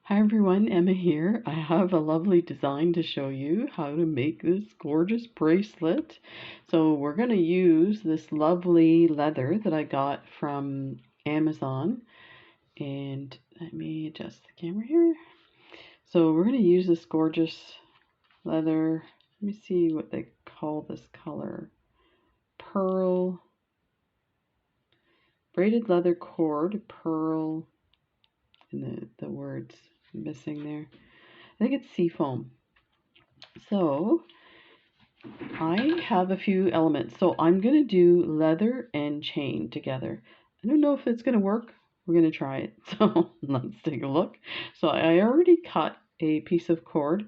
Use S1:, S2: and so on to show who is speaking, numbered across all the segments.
S1: Hi everyone, Emma here. I have a lovely design to show you how to make this gorgeous bracelet. So we're going to use this lovely leather that I got from Amazon. And let me adjust the camera here. So we're going to use this gorgeous leather. Let me see what they call this color. Pearl, braided leather cord, pearl, and the words missing there. I think it's seafoam. So I have a few elements. So I'm going to do leather and chain together. I don't know if it's going to work. We're going to try it. So let's take a look. So I already cut a piece of cord.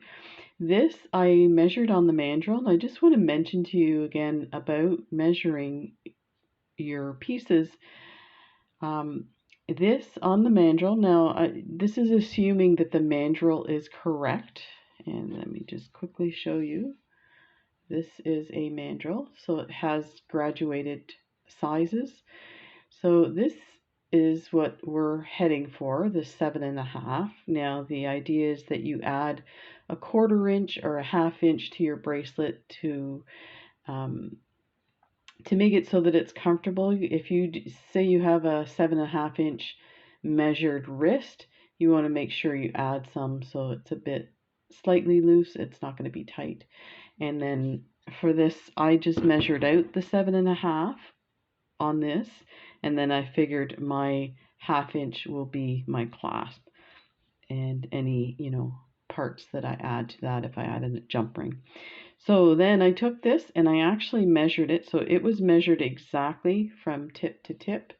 S1: This I measured on the mandrel. And I just want to mention to you again about measuring your pieces. This on the mandrel. Now, this is assuming that the mandrel is correct. And let me just quickly show you. This is a mandrel, so it has graduated sizes. So this is what we're heading for, the 7.5. Now the idea is that you add a 1/4 inch or a 1/2 inch to your bracelet to make it so that it's comfortable. If you say you have a 7.5 inch measured wrist, you want to make sure you add some so it's a bit slightly loose. It's not going to be tight. And then for this, I just measured out the 7.5 on this, and then I figured my 1/2 inch will be my clasp and any, parts that I add to that if I added a jump ring. So then I took this and I actually measured it. So it was measured exactly from tip to tip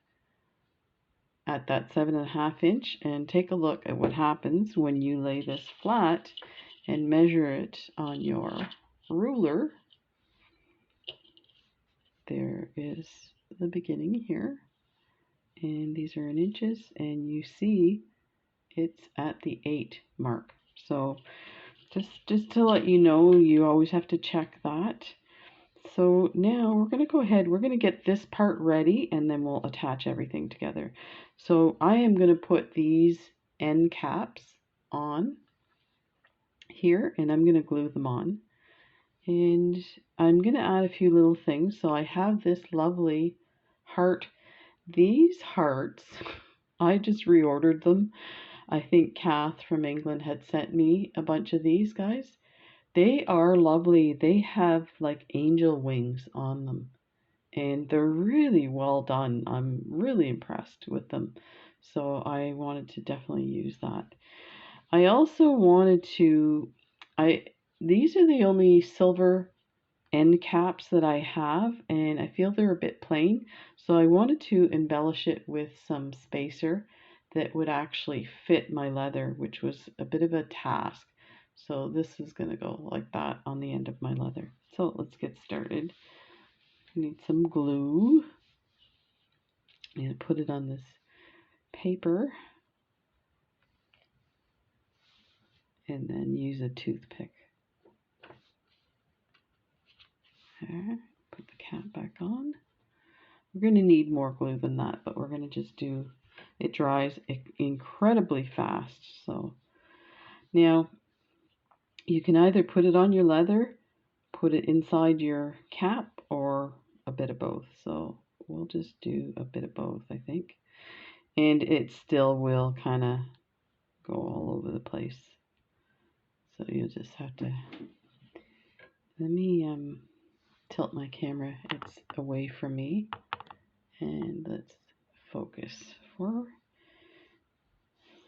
S1: at that 7.5 inch. And take a look at what happens when you lay this flat and measure it on your ruler. There is the beginning here, and these are in inches, and you see it's at the 8 mark. So just to let you know, you always have to check that. So now we're going to go ahead, we're going to get this part ready, and then we'll attach everything together. So I am going to put these end caps on here, and I'm going to glue them on. And I'm going to add a few little things. So I have this lovely heart. These hearts, I just reordered them. I think Kath from England had sent me a bunch of these guys. They are lovely. They have like angel wings on them. And they're really well done. I'm really impressed with them. So I wanted to definitely use that. I also wanted to, these are the only silver end caps that I have, and I feel they're a bit plain, so I wanted to embellish it with some spacer that would actually fit my leather, which was a bit of a task. So this is going to go like that on the end of my leather. So let's get started. I need some glue and put it on this paper, and then use a toothpick. There, put the cap back on. We're going to need more glue than that, but we're going to just do, it dries incredibly fast. So now you can either put it on your leather, put it inside your cap, or a bit of both. So we'll just do a bit of both, I think. And it still will kind of go all over the place. So you'll just have to, let me tilt my camera, it's away from me. And let's focus forward.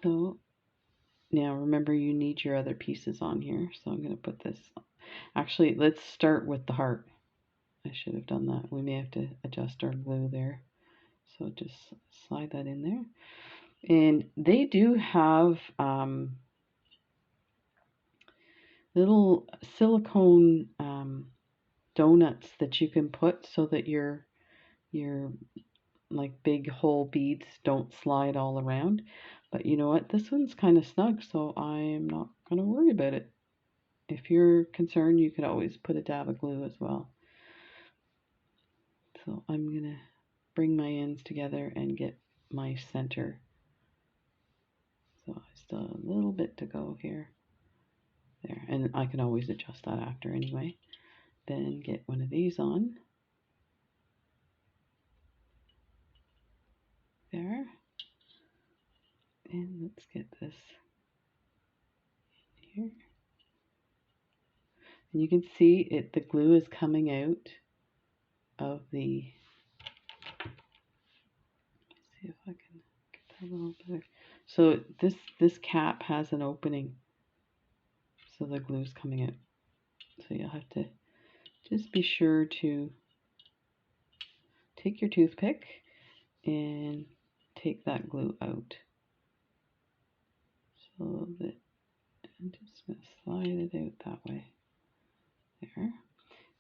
S1: So now remember, you need your other pieces on here. So I'm going to put this, actually let's start with the heart. I should have done that. We may have to adjust our glue there. So just slide that in there. And they do have little silicone donuts that you can put so that your like big hole beads don't slide all around. But you know what? This one's kind of snug, so I'm not going to worry about it. If you're concerned, you could always put a dab of glue as well. So I'm going to bring my ends together and get my center. So I still have a little bit to go here. There, and I can always adjust that after anyway. Then get one of these on. There. And let's get this here. And you can see it, the glue is coming out of the, let's see if I can get that a little better. So this cap has an opening, so the glue's coming out. So you'll have to just be sure to take your toothpick and take that glue out. So that I'm just going to slide it out that way. There.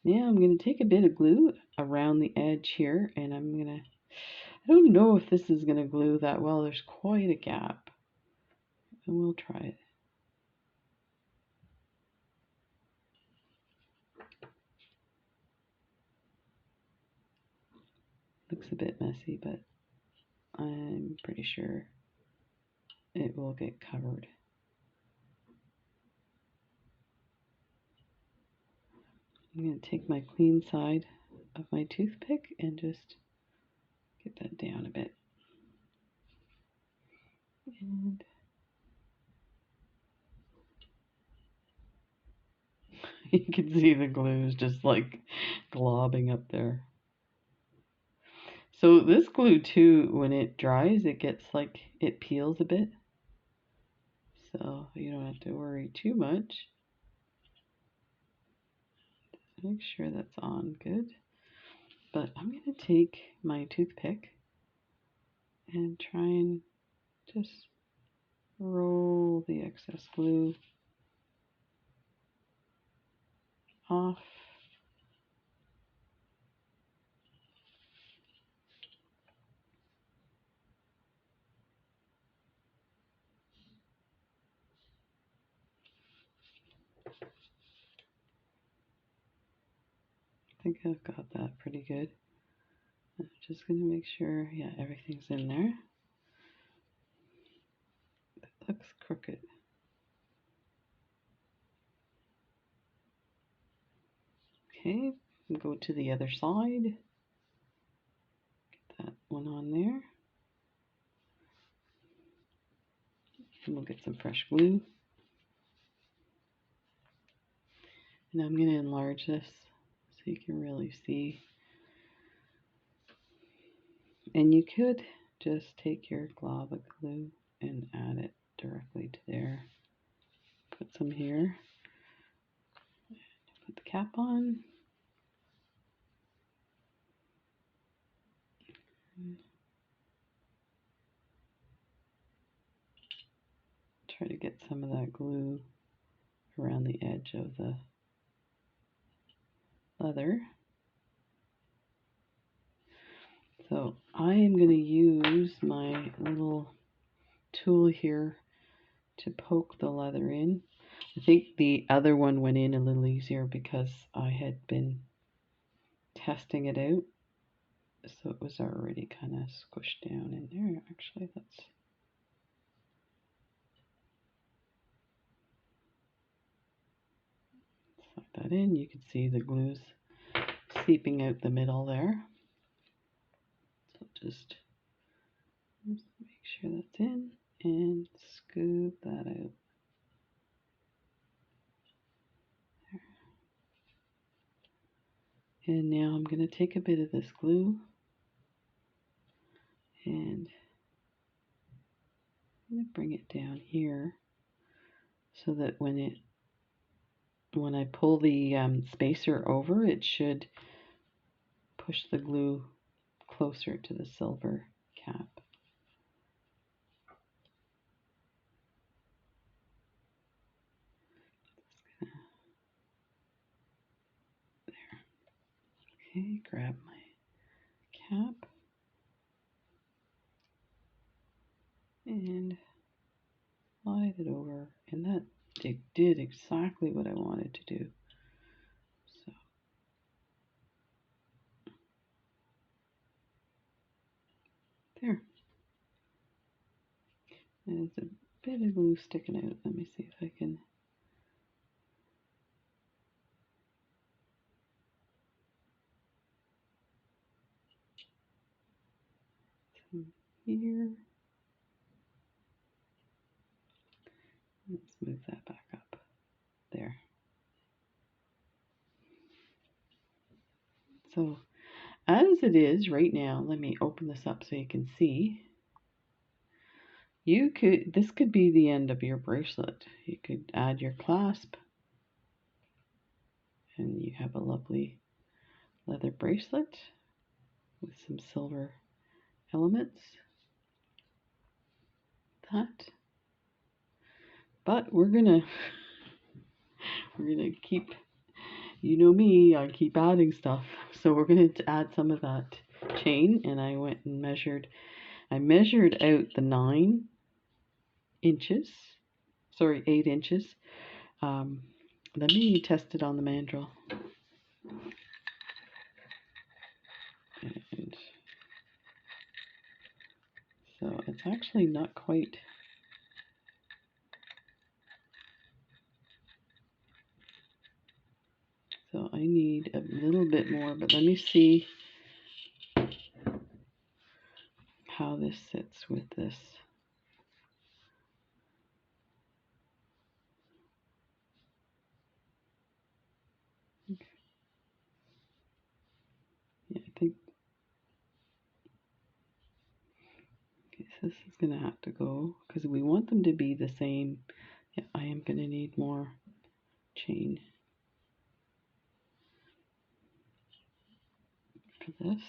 S1: Now I'm going to take a bit of glue around the edge here, and I'm going to, I don't know if this is going to glue that well. There's quite a gap, and we'll try it. Looks a bit messy, but I'm pretty sure it will get covered. I'm going to take my clean side of my toothpick and just get that down a bit. And you can see the glue is just like globbing up there. So this glue too, when it dries, it gets like, it peels a bit. So you don't have to worry too much. Make sure that's on good. But I'm going to take my toothpick and try and just roll the excess glue off. I think I've got that pretty good. I'm just going to make sure, yeah, everything's in there. It looks crooked. Okay, go to the other side. Get that one on there. And we'll get some fresh glue. And I'm going to enlarge this so you can really see. And you could just take your glob of glue and add it directly to there. Put some here. Put the cap on. Try to get some of that glue around the edge of the leather. So I am going to use my little tool here to poke the leather in. I think the other one went in a little easier because I had been testing it out. So it was already kind of squished down in there. Actually, let's slide that in. You can see the glue's seeping out the middle there. So just make sure that's in and scoop that out. There. And now I'm going to take a bit of this glue and I'm going to bring it down here so that when I pull the spacer over, it should push the glue closer to the silver cap. Okay, grab my cap and slide it over, and that did exactly what I wanted to do. So there. And it's bit of glue sticking out. Let me see if I can. Here. Let's move that back up. There. So as it is right now, let me open this up so you can see. This could be the end of your bracelet. You could add your clasp and you have a lovely leather bracelet with some silver elements. But we're gonna keep, you know me, I keep adding stuff. So we're gonna add some of that chain, and I went and measured out the 9 inches, sorry, 8 inches. Let me test it on the mandrel. And so it's actually not quite. So I need a little bit more, but let me see how this sits with this. Okay. Yeah, I think, okay, so this is going to have to go because we want them to be the same. Yeah, I am going to need more chain for this.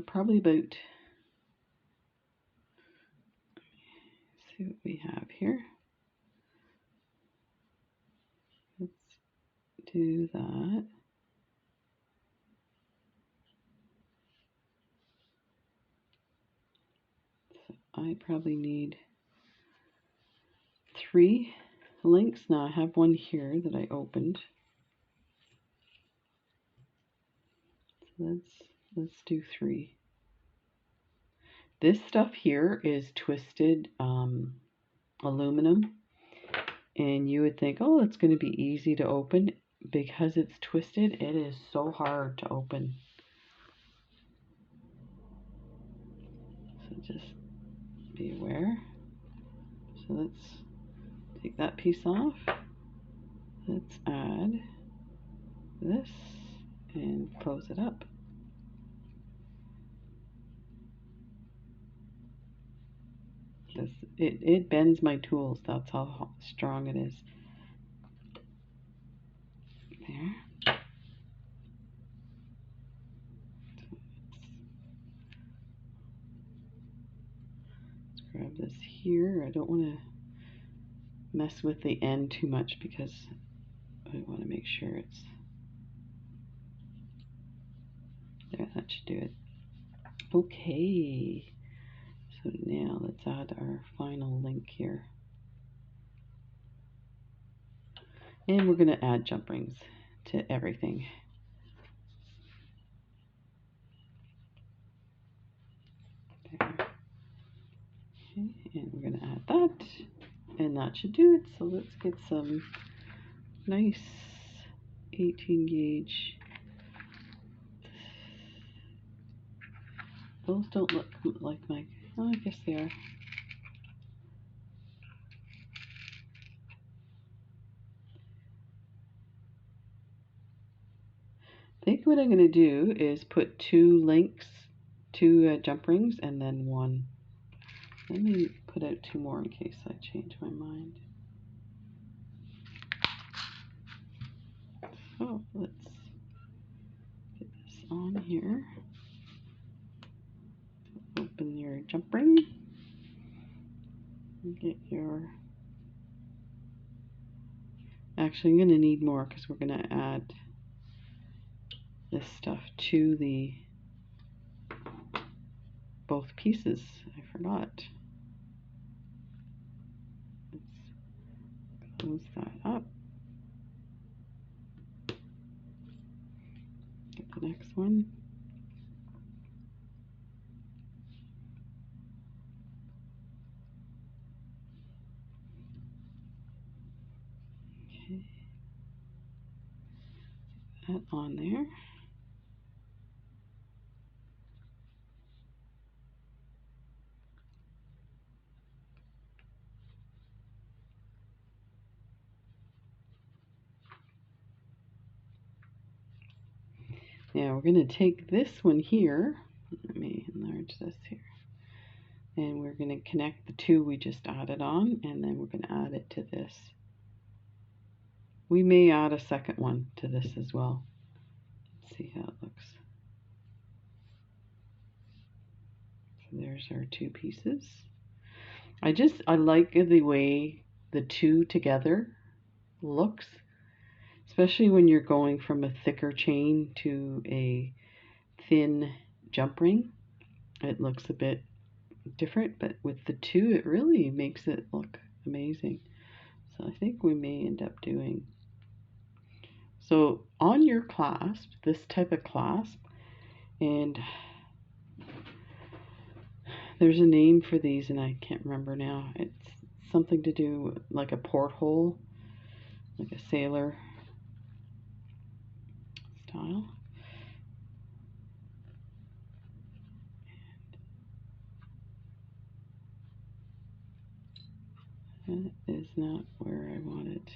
S1: Probably about, let's see what we have here. Let's do that. So I probably need 3 links. Now I have one here that I opened. So let's do 3. This stuff here is twisted aluminum, and you would think, oh, it's going to be easy to open. Because it's twisted, it is so hard to open. So just be aware. So let's take that piece off. Let's add this and close it up. It bends my tools. That's how strong it is. There. Let's grab this here. I don't want to mess with the end too much because I want to make sure it's there. That should do it. Okay. So now let's add our final link here. And we're going to add jump rings to everything. There. Okay, and we're going to add that. And that should do it. So let's get some nice 18 gauge. Those don't look like my, oh, I guess they are. I think what I'm going to do is put 2 links, 2 jump rings, and then 1. Let me put out 2 more in case I change my mind. So let's get this on here. Open your jump ring. Get your, actually I'm going to need more because we're going to add this stuff to the both pieces. I forgot. Let's close that up. Get the next one. Okay, that on there. Now we're going to take this one here. Let me enlarge this here. And we're going to connect the two we just added on, and then we're going to add it to this. We may add a second one to this as well. Let's see how it looks. So there's our two pieces. I like the way the two together looks, especially when you're going from a thicker chain to a thin jump ring. It looks a bit different, but with the two it really makes it look amazing. So I think we may end up doing, so on your clasp, this type of clasp, and there's a name for these and I can't remember now. It's something to do like a porthole, like a sailor style. That is not where I want it.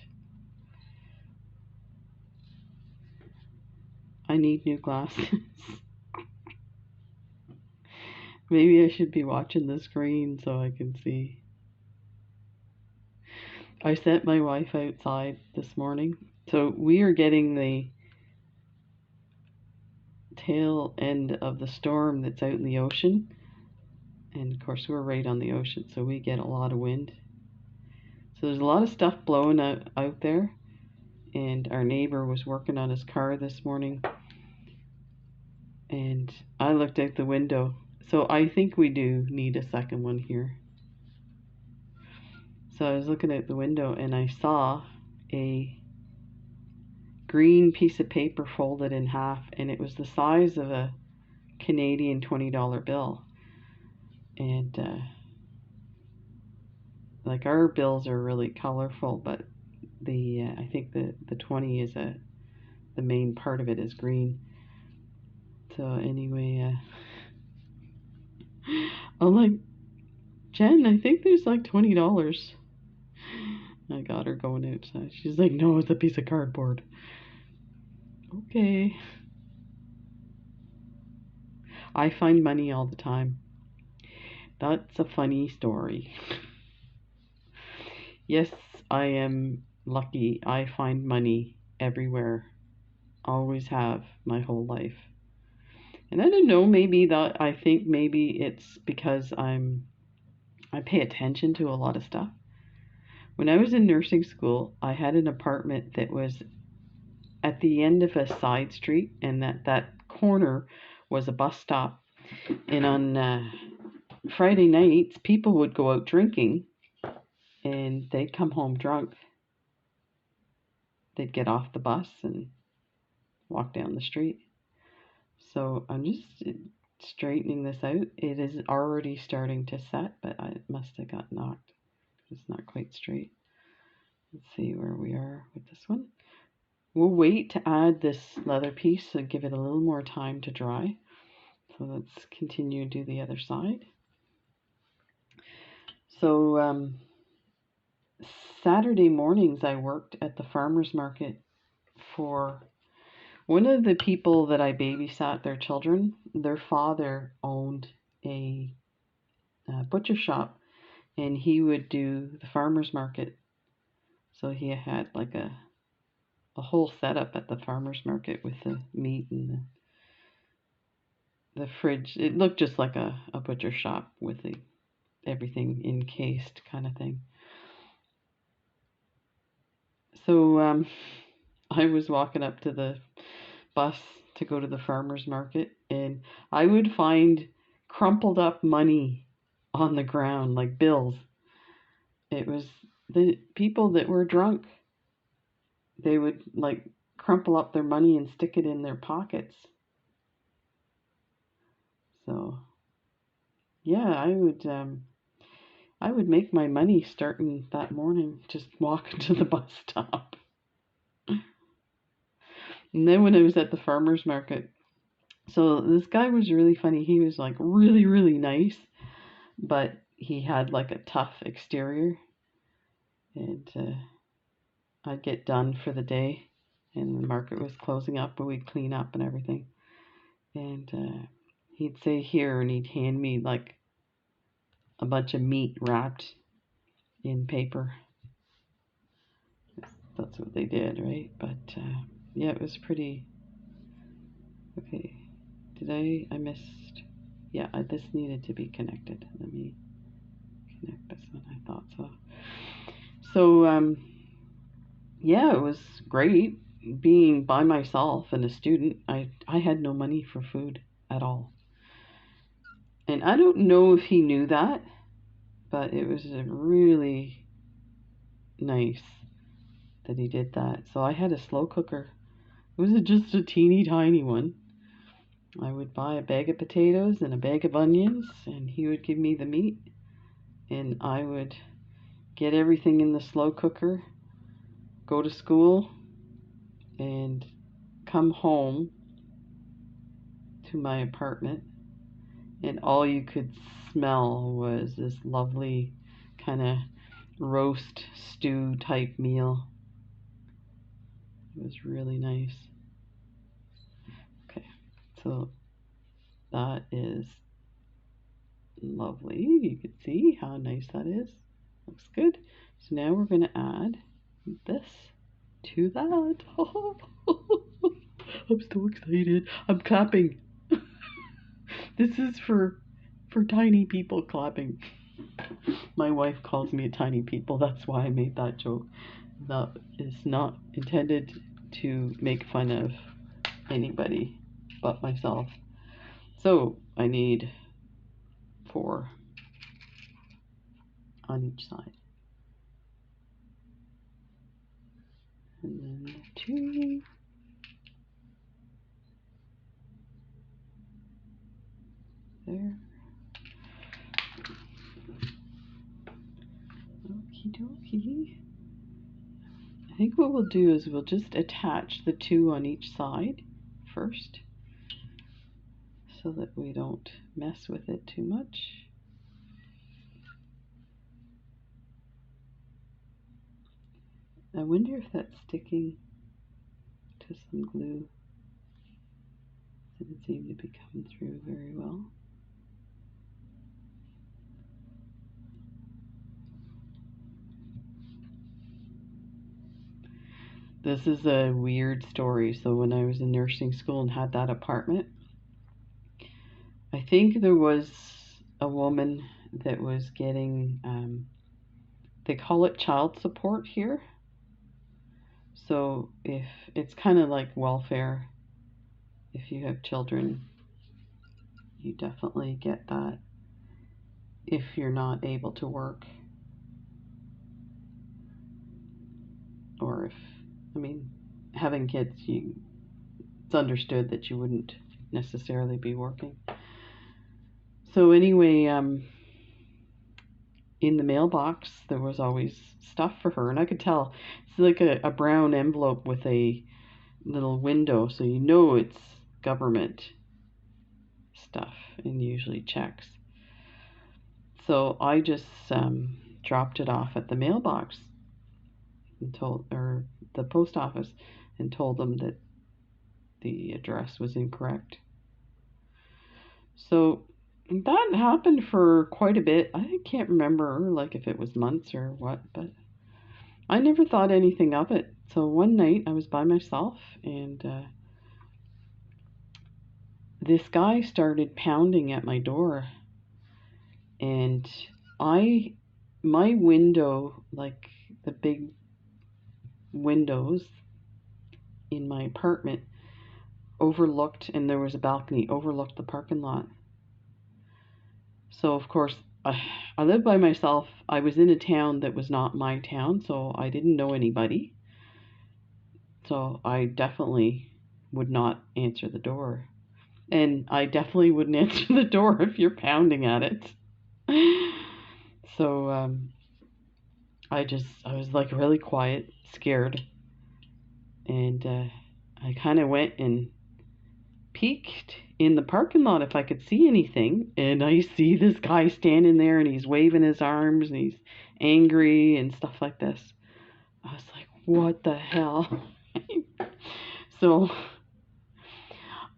S1: I need new glasses. Maybe I should be watching the screen so I can see. I sent my wife outside this morning. So we are getting the tail end of the storm that's out in the ocean. And of course we're right on the ocean, so we get a lot of wind. So there's a lot of stuff blowing out there. And our neighbor was working on his car this morning. And I looked out the window. So I think we do need a second one here. So I was looking out the window and I saw a green piece of paper folded in half, and it was the size of a Canadian $20 bill. And like our bills are really colorful, but the I think the 20 is the main part of it is green. So anyway, I'm like, Jen, I think there's like $20. I got her going outside. She's like, no, it's a piece of cardboard. Okay. I find money all the time. That's a funny story. Yes, I am lucky. I find money everywhere. Always have my whole life. And I don't know, maybe that I think maybe it's because I pay attention to a lot of stuff. When I was in nursing school, I had an apartment that was at the end of a side street, and that corner was a bus stop. And on Friday nights, people would go out drinking, and they'd come home drunk. They'd get off the bus and walk down the street. So I'm just straightening this out. It is already starting to set, but I must have got knocked. It's not quite straight. Let's see where we are with this one. We'll wait to add this leather piece and give it a little more time to dry. So let's continue to do the other side. So Saturday mornings I worked at the farmer's market for one of the people that I babysat their children. Their father owned a butcher shop, and he would do the farmer's market. So he had like a whole setup at the farmer's market with the meat and the fridge. It looked just like a butcher shop with everything encased kind of thing. So I was walking up to the bus to go to the farmer's market, and I would find crumpled up money on the ground, like bills. It was the people that were drunk. They would like crumple up their money and stick it in their pockets. So yeah, I would make my money starting that morning, just walking to the bus stop. And then when I was at the farmer's market, so this guy was really funny. He was like really, really nice, but he had like a tough exterior. And I'd get done for the day, and the market was closing up, and we'd clean up and everything. And he'd say here, and he'd hand me like a bunch of meat wrapped in paper. That's what they did, right? But yeah, it was pretty. Okay, I missed. Yeah, this needed to be connected. Let me connect this one. I thought so. So yeah, it was great being by myself and a student. I had no money for food at all. And I don't know if he knew that, but it was really nice that he did that. So I had a slow cooker. It was just a teeny tiny one. I would buy a bag of potatoes and a bag of onions, and he would give me the meat, and I would get everything in the slow cooker, go to school, and come home to my apartment, and all you could smell was this lovely kind of roast stew type meal. It was really nice. Okay, so that is lovely. You can see how nice that is. Looks good. So now we're going to add this to that. I'm so excited. I'm clapping. This is for tiny people clapping. My wife calls me a tiny people. That's why I made that joke. That is not intended to make fun of anybody but myself. So I need 4 on each side. And then 2. There. Okie dokie. I think what we'll do is we'll just attach the 2 on each side first, so that we don't mess with it too much. I wonder if that's sticking to some glue. It doesn't seem to be coming through very well. This is a weird story. So when I was in nursing school and had that apartment, I think there was a woman that was getting, they call it child support here. So if it's kind of like welfare, if you have children, you definitely get that if you're not able to work. Or if, I mean, having kids, it's understood that you wouldn't necessarily be working. So anyway, in the mailbox, there was always stuff for her, and I could tell it's like a brown envelope with a little window, so you know it's government stuff and usually checks. So I just dropped it off at the mailbox and or the post office, and told them that the address was incorrect. So that happened for quite a bit. I can't remember like if it was months or what, but I never thought anything of it. So one night I was by myself, and this guy started pounding at my door, and my window, like the big windows in my apartment, overlooked, and there was a balcony, overlooked the parking lot. So of course I lived by myself. I was in a town that was not my town, so I didn't know anybody. So I definitely would not answer the door. And I definitely wouldn't answer the door if you're pounding at it. So I was like really quiet, scared, and I kind of went and peeked in the parking lot if I could see anything, and I see this guy standing there and he's waving his arms and he's angry and stuff like this. I was like, what the hell? So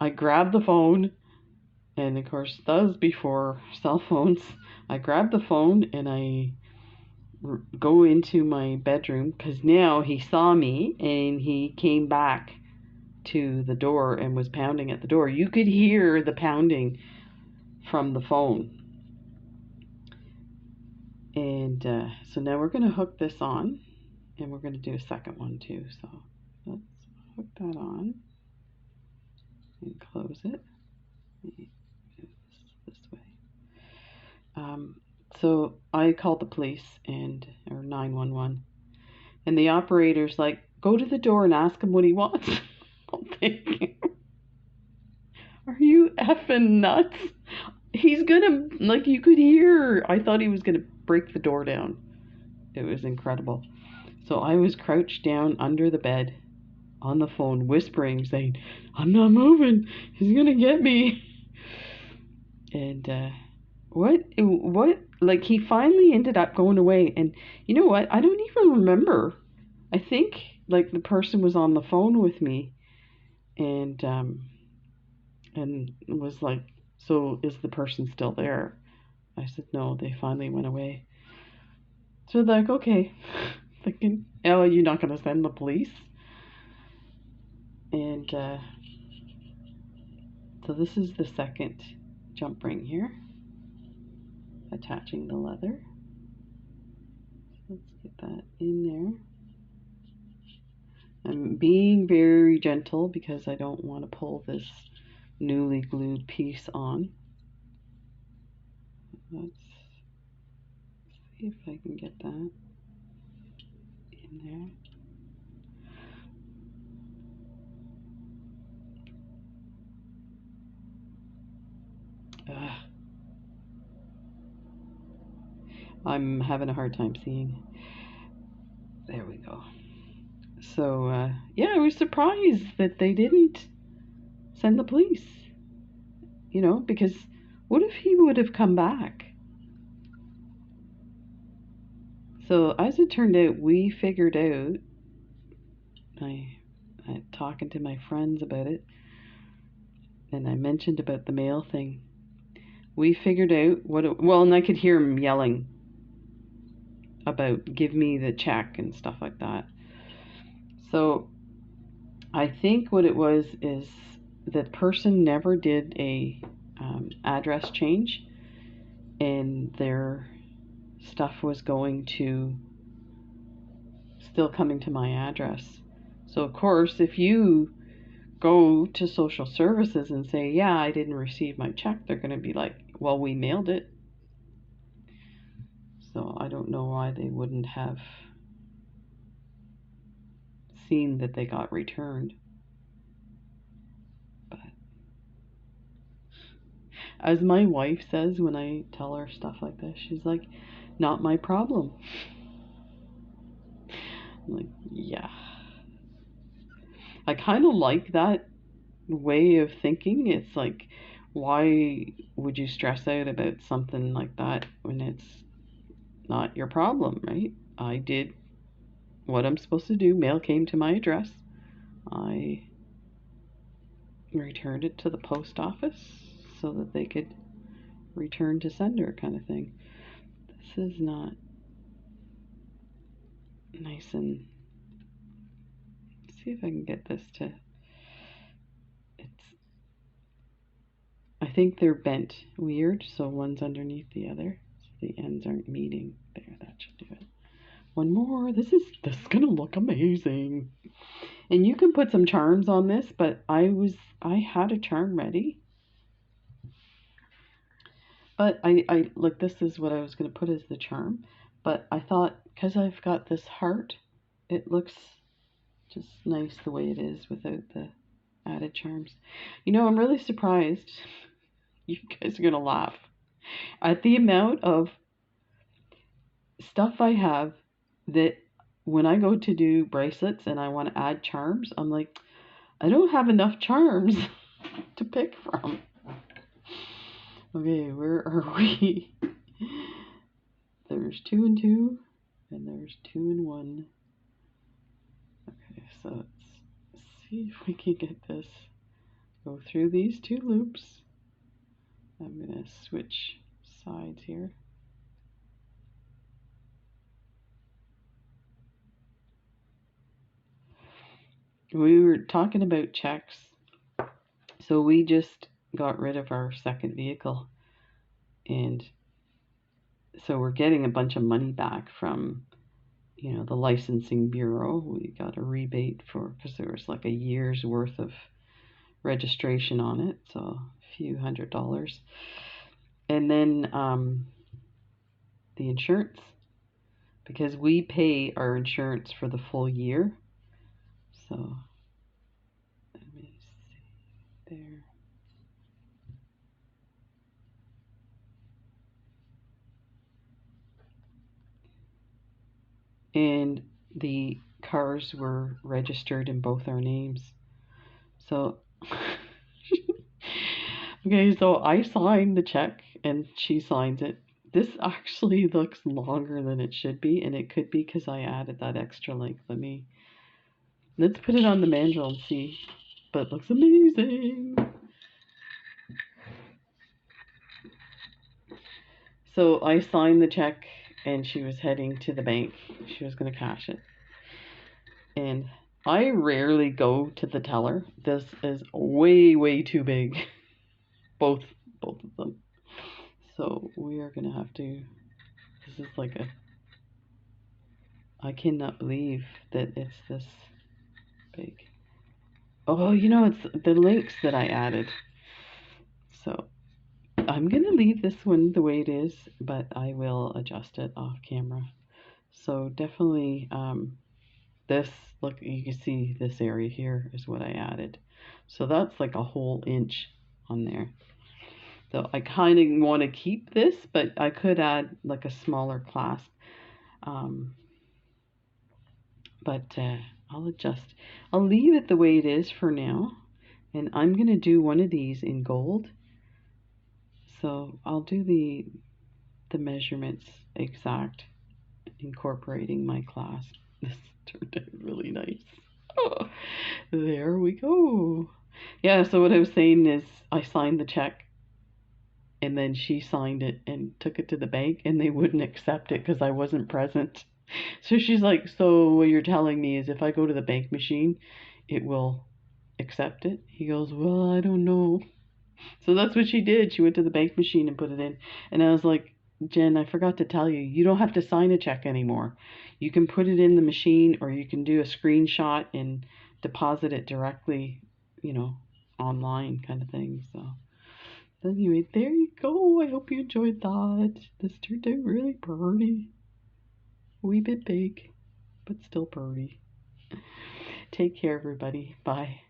S1: I grabbed the phone, and of course that was before cell phones. I grabbed the phone and I go into my bedroom because now he saw me and he came back to the door and was pounding at the door. You could hear the pounding from the phone. And so now we're going to hook this on, and we're going to do a second one too. So let's hook that on and close it. This way. So I called the police or 911, and the operator's like, go to the door and ask him what he wants. I'm thinking, are you effing nuts? He's gonna, like, you could hear, I thought he was gonna break the door down. It was incredible. So I was crouched down under the bed on the phone, whispering, saying, I'm not moving. He's gonna get me. And what, like, he finally ended up going away. And you know what? I don't even remember. I think, like, the person was on the phone with me and was like, so is the person still there? I said, no, they finally went away. So they're like, okay. Thinking, oh, you're not going to send the police? And so this is the second jump ring here. Attaching the leather. So let's get that in there. I'm being very gentle because I don't want to pull this newly glued piece on. Let's see if I can get that in there. I'm having a hard time seeing. There we go. So, yeah, I was surprised that they didn't send the police. You know, because what if he would have come back? So, as it turned out, we figured out, I talking to my friends about it, and I mentioned about the mail thing. We figured out and I could hear him yelling about give me the check and stuff like that. So I think what it was is that person never did a address change, and their stuff was still coming to my address. So of course, if you go to social services and say, yeah, I didn't receive my check, they're going to be like, well, we mailed it. So I don't know why they wouldn't have seen that they got returned. But as my wife says when I tell her stuff like this, she's like, not my problem. I'm like, yeah. I kind of like that way of thinking. It's like, why would you stress out about something like that when it's not your problem, right? I did what I'm supposed to do. Mail came to my address. I returned it to the post office so that they could return to sender kind of thing. This is not nice. And see if I can get this to, I think they're bent weird, so one's underneath the other, so the ends aren't meeting. There, that should do it. One more. This is gonna look amazing. And you can put some charms on this, but I had a charm ready. But I look, this is what I was gonna put as the charm. But I thought, because I've got this heart, it looks just nice the way it is without the added charms. You know, I'm really surprised. You guys are gonna laugh at the amount of stuff I have that when I go to do bracelets and I want to add charms, I'm like, I don't have enough charms to pick from. Okay, where are we? There's 2 and 2, and there's 2 and 1. Okay, so let's see if we can get this. Go through these 2 loops. I'm going to switch sides here. We were talking about checks. So we just got rid of our second vehicle, and so we're getting a bunch of money back from, the licensing bureau. We got a rebate because there was like a year's worth of registration on it, so a few $100s. And then the insurance, because we pay our insurance for the full year. So let me see there. And the cars were registered in both our names. So, okay, so I signed the check and she signs it. This actually looks longer than it should be, and it could be because I added that extra link. Let's put it on the manual and see. But it looks amazing. So I signed the check and she was heading to the bank. She was going to cash it. And I rarely go to the teller. This is way, way too big. Both of them. So we are going to have to, this is like I cannot believe that it's this big. Oh, it's the links that I added. So I'm going to leave this one the way it is, but I will adjust it off camera. So definitely this, look, you can see this area here is what I added. So that's like a whole inch on there. So I kind of want to keep this, but I could add like a smaller clasp. But I'll adjust. I'll leave it the way it is for now. And I'm going to do one of these in gold. So I'll do the measurements exact, incorporating my clasp. This turned out really nice. Oh, there we go. Yeah, so what I was saying is I signed the check and then she signed it and took it to the bank and they wouldn't accept it because I wasn't present. So she's like, so what you're telling me is if I go to the bank machine, it will accept it? He goes, well, I don't know. So that's what she did. She went to the bank machine and put it in. And I was like, Jen, I forgot to tell you, you don't have to sign a check anymore. You can put it in the machine or you can do a screenshot and deposit it directly, online kind of thing. So anyway, there you go. I hope you enjoyed that. This turned out really pretty. A wee bit big, but still pretty. Take care, everybody. Bye.